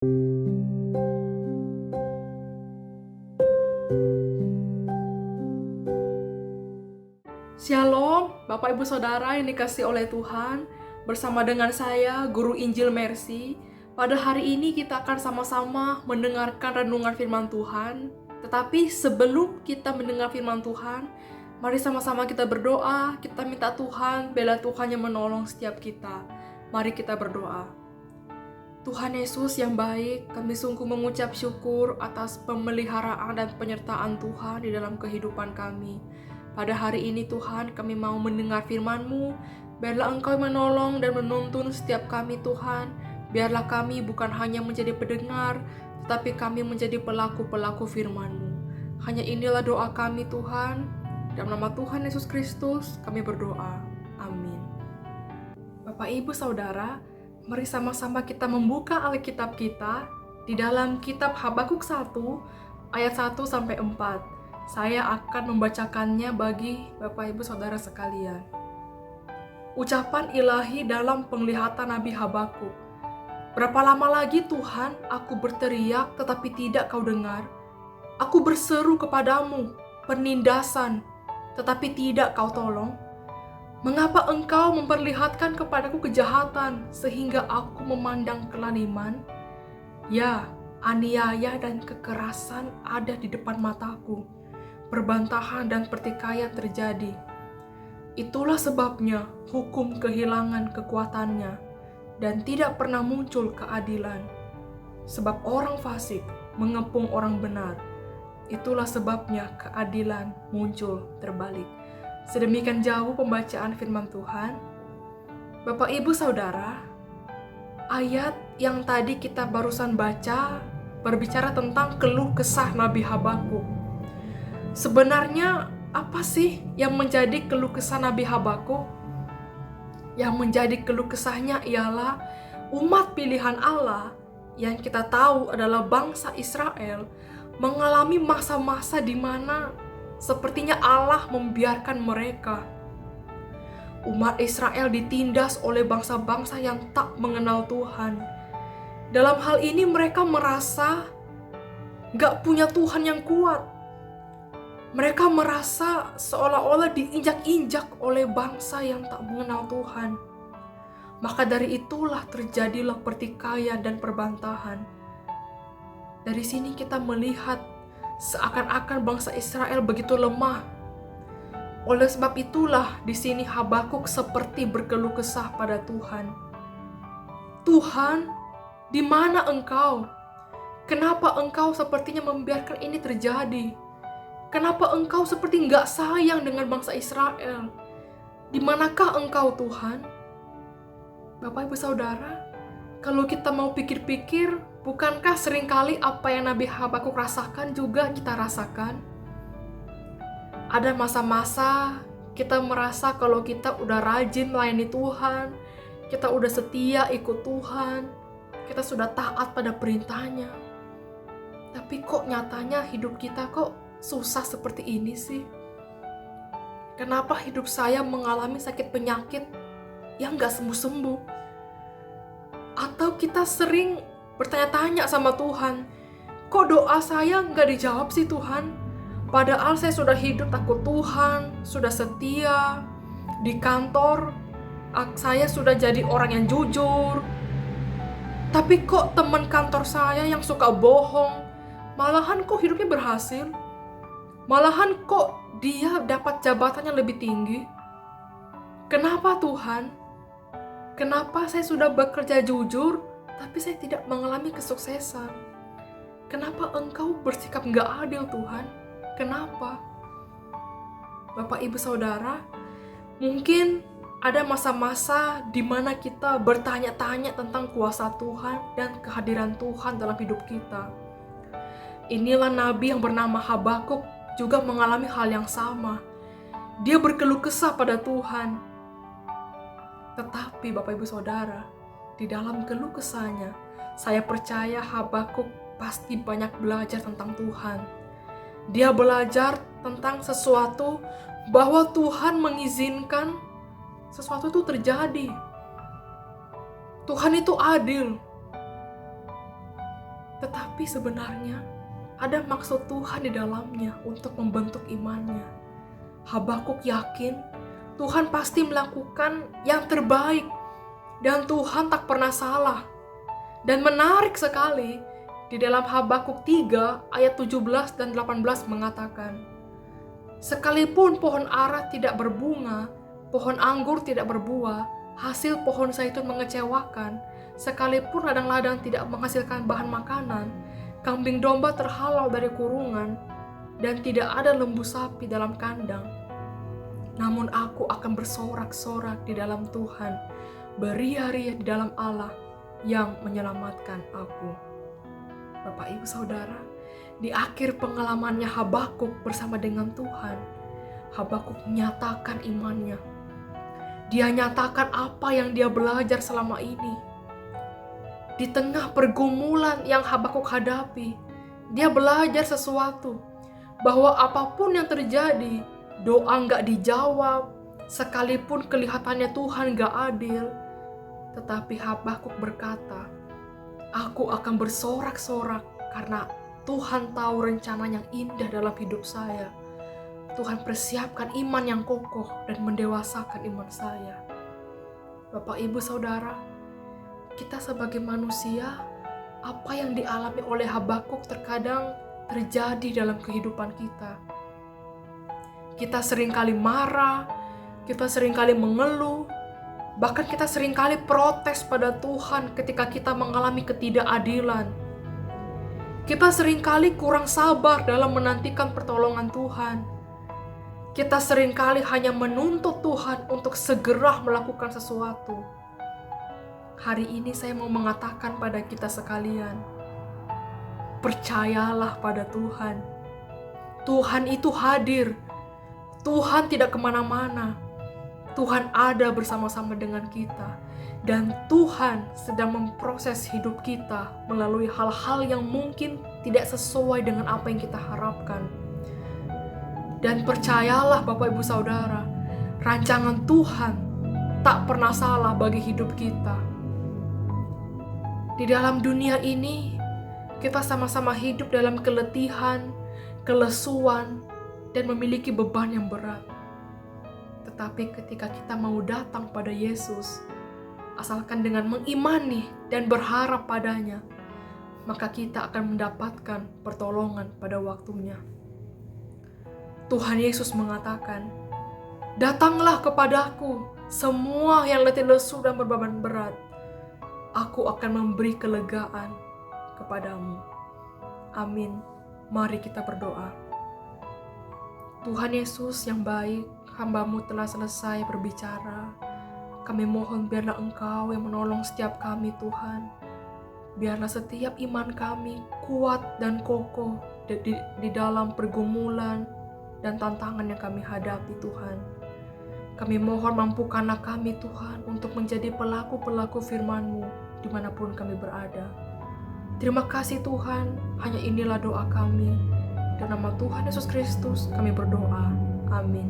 Shalom, Bapak Ibu Saudara yang dikasihi oleh Tuhan. Bersama dengan saya, Guru Injil Mercy. Pada hari ini kita akan sama-sama mendengarkan renungan firman Tuhan. Tetapi sebelum kita mendengar firman Tuhan, mari sama-sama kita berdoa. Kita minta Tuhan, bela Tuhan yang menolong setiap kita. Mari kita berdoa. Tuhan Yesus yang baik, kami sungguh mengucap syukur atas pemeliharaan dan penyertaan Tuhan di dalam kehidupan kami. Pada hari ini Tuhan, kami mau mendengar firman-Mu. Biarlah Engkau menolong dan menuntun setiap kami Tuhan. Biarlah kami bukan hanya menjadi pendengar, tetapi kami menjadi pelaku-pelaku firman-Mu. Hanya inilah doa kami Tuhan. Dalam nama Tuhan Yesus Kristus kami berdoa. Amin. Bapak Ibu Saudara, mari sama-sama kita membuka Alkitab kita di dalam kitab Habakuk 1 ayat 1-4. Saya akan membacakannya bagi Bapak Ibu Saudara sekalian. Ucapan ilahi dalam penglihatan Nabi Habakuk. Berapa lama lagi Tuhan aku berteriak tetapi tidak kau dengar? Aku berseru kepadamu penindasan tetapi tidak kau tolong? Mengapa engkau memperlihatkan kepadaku kejahatan sehingga aku memandang kelaliman? Ya, aniaya dan kekerasan ada di depan mataku. Perbantahan dan pertikaian terjadi. Itulah sebabnya hukum kehilangan kekuatannya dan tidak pernah muncul keadilan. Sebab orang fasik mengepung orang benar. Itulah sebabnya keadilan muncul terbalik. Sedemikian jauh pembacaan firman Tuhan. Bapak Ibu Saudara, ayat yang tadi kita barusan baca berbicara tentang keluh kesah Nabi Habakuk. Sebenarnya apa sih yang menjadi keluh kesah Nabi Habakuk? Yang menjadi keluh kesahnya ialah umat pilihan Allah yang kita tahu adalah bangsa Israel mengalami masa-masa di mana sepertinya Allah membiarkan mereka. Umat Israel ditindas oleh bangsa-bangsa yang tak mengenal Tuhan. Dalam hal ini mereka merasa gak punya Tuhan yang kuat. Mereka merasa seolah-olah diinjak-injak oleh bangsa yang tak mengenal Tuhan. Maka dari itulah terjadilah pertikaian dan perbantahan. Dari sini kita melihat seakan-akan bangsa Israel begitu lemah. Oleh sebab itulah di sini Habakuk seperti berkeluh kesah pada Tuhan. Tuhan, di mana Engkau? Kenapa Engkau sepertinya membiarkan ini terjadi? Kenapa Engkau seperti nggak sayang dengan bangsa Israel? Di manakah Engkau Tuhan? Bapak Ibu Saudara, kalau kita mau pikir-pikir, bukankah seringkali apa yang Nabi Habakuk rasakan juga kita rasakan? Ada masa-masa kita merasa kalau kita udah rajin melayani Tuhan, kita udah setia ikut Tuhan, kita sudah taat pada perintahnya. Tapi kok nyatanya hidup kita kok susah seperti ini sih? Kenapa hidup saya mengalami sakit penyakit yang gak sembuh-sembuh? Atau kita sering bertanya-tanya sama Tuhan, kok doa saya gak dijawab sih Tuhan? Padahal saya sudah hidup takut Tuhan, sudah setia, di kantor saya sudah jadi orang yang jujur. Tapi kok teman kantor saya yang suka bohong, malahan kok hidupnya berhasil? Malahan kok dia dapat jabatan yang lebih tinggi? Kenapa Tuhan? Kenapa saya sudah bekerja jujur, tapi saya tidak mengalami kesuksesan? Kenapa Engkau bersikap gak adil Tuhan? Kenapa? Bapak Ibu Saudara, mungkin ada masa-masa di mana kita bertanya-tanya tentang kuasa Tuhan dan kehadiran Tuhan dalam hidup kita. Inilah Nabi yang bernama Habakuk juga mengalami hal yang sama. Dia berkeluh kesah pada Tuhan. Tetapi Bapak Ibu Saudara, di dalam keluh kesahnya, saya percaya Habakuk pasti banyak belajar tentang Tuhan. Dia belajar tentang sesuatu bahwa Tuhan mengizinkan sesuatu itu terjadi. Tuhan itu adil. Tetapi sebenarnya ada maksud Tuhan di dalamnya untuk membentuk imannya. Habakuk yakin Tuhan pasti melakukan yang terbaik dan Tuhan tak pernah salah. Dan menarik sekali, di dalam Habakuk 3 ayat 17 dan 18 mengatakan, sekalipun pohon ara tidak berbunga, pohon anggur tidak berbuah, hasil pohon zaitun mengecewakan, sekalipun ladang-ladang tidak menghasilkan bahan makanan, kambing domba terhalau dari kurungan, dan tidak ada lembu sapi dalam kandang. Namun aku akan bersorak-sorak di dalam Tuhan, beria-ria di dalam Allah yang menyelamatkan aku. Bapak, Ibu, Saudara, di akhir pengalamannya Habakuk bersama dengan Tuhan, Habakuk menyatakan imannya. Dia nyatakan apa yang dia belajar selama ini. Di tengah pergumulan yang Habakuk hadapi, dia belajar sesuatu, bahwa apapun yang terjadi, doa nggak dijawab, sekalipun kelihatannya Tuhan nggak adil, tetapi Habakuk berkata, aku akan bersorak-sorak karena Tuhan tahu rencana yang indah dalam hidup saya. Tuhan persiapkan iman yang kokoh dan mendewasakan iman saya. Bapak, Ibu, Saudara, kita sebagai manusia, apa yang dialami oleh Habakuk terkadang terjadi dalam kehidupan kita. Kita seringkali marah, kita seringkali mengeluh, bahkan kita seringkali protes pada Tuhan ketika kita mengalami ketidakadilan. Kita seringkali kurang sabar dalam menantikan pertolongan Tuhan. Kita seringkali hanya menuntut Tuhan untuk segera melakukan sesuatu. Hari ini saya mau mengatakan pada kita sekalian, percayalah pada Tuhan. Tuhan itu hadir. Tuhan tidak kemana-mana. Tuhan ada bersama-sama dengan kita. Dan Tuhan sedang memproses hidup kita melalui hal-hal yang mungkin tidak sesuai dengan apa yang kita harapkan. Dan percayalah Bapak, Ibu, Saudara, rancangan Tuhan tak pernah salah bagi hidup kita. Di dalam dunia ini, kita sama-sama hidup dalam keletihan, kelesuan, dan memiliki beban yang berat. Tetapi ketika kita mau datang pada Yesus, asalkan dengan mengimani dan berharap padanya, maka kita akan mendapatkan pertolongan pada waktunya. Tuhan Yesus mengatakan, datanglah kepadaku, semua yang letih lesu dan berbeban berat. Aku akan memberi kelegaan kepadamu. Amin. Mari kita berdoa. Tuhan Yesus yang baik, hamba-Mu telah selesai berbicara. Kami mohon biarlah Engkau yang menolong setiap kami, Tuhan. Biarlah setiap iman kami kuat dan kokoh di dalam pergumulan dan tantangan yang kami hadapi, Tuhan. Kami mohon mampukanlah kami, Tuhan, untuk menjadi pelaku-pelaku firman-Mu dimanapun kami berada. Terima kasih Tuhan, hanya inilah doa kami. Dalam nama Tuhan Yesus Kristus kami berdoa. Amin.